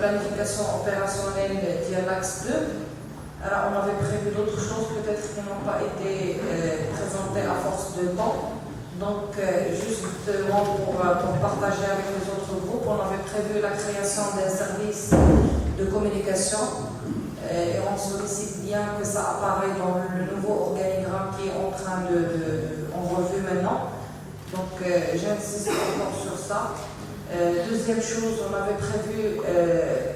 planification opérationnelle via l'axe 2. Alors, on avait prévu d'autres choses peut-être qui n'ont pas été présentées à force de temps. Donc, justement, pour partager avec les autres groupes, on avait prévu la création d'un service de communication. Et on sollicite bien que ça apparaît dans le nouveau organigramme qui est en train en revue maintenant. Donc, j'insiste encore sur ça. Deuxième chose, on avait prévu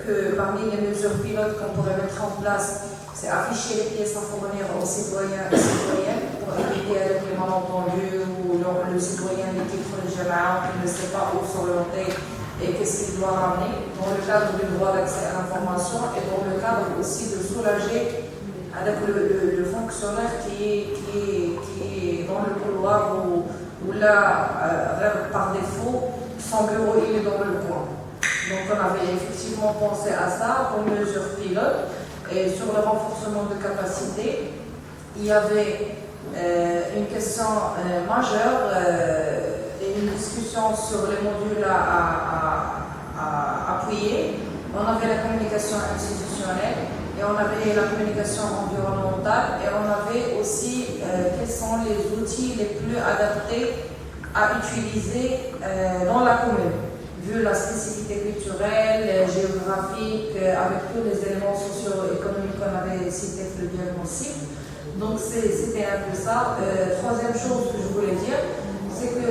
que parmi les mesures pilotes qu'on pourrait mettre en place, c'est afficher les pièces à fournir aux citoyens et citoyennes pour éviter avec les malentendus ou le citoyen des titres de Jama'a qui ne sait pas où s'orienter et qu'est-ce qu'il doit ramener, dans le cadre du droit d'accès à l'information et dans le cadre aussi de soulager avec le fonctionnaire qui est dans le couloir où là, par défaut, son bureau il est dans le coin. Donc on avait effectivement pensé à ça comme mesure pilote. Et sur le renforcement de capacité, il y avait une question majeure et une discussion sur les modules à appuyer. On avait la communication institutionnelle et on avait la communication environnementale et on avait aussi quels sont les outils les plus adaptés à utiliser dans la commune, vu la spécificité culturelle, géographique, avec tous les éléments socio-économiques qu'on avait cités pour le diagnostic. Donc c'était un peu ça. Troisième chose que je voulais dire, c'est que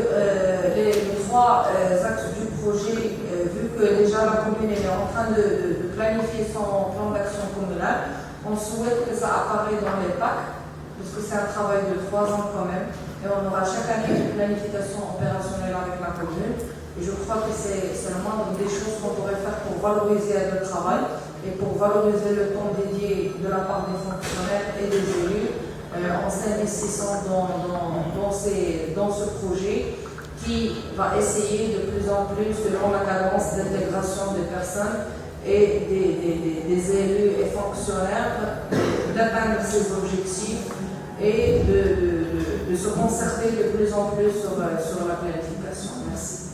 les trois axes du projet, vu que déjà la commune est en train de planifier son plan d'action communal, on souhaite que ça apparaisse dans les PAC, parce que c'est un travail de 3 ans quand même, et on aura chaque année une planification opérationnelle avec la commune. Et je crois que c'est la moindre des choses qu'on pourrait faire pour valoriser le travail et pour valoriser le temps dédié de la part des fonctionnaires et des élus en s'investissant dans ce projet qui va essayer de plus en plus, selon la cadence d'intégration des personnes et des élus et fonctionnaires, d'atteindre ces objectifs et de se concerter de plus en plus sur la planification. Merci.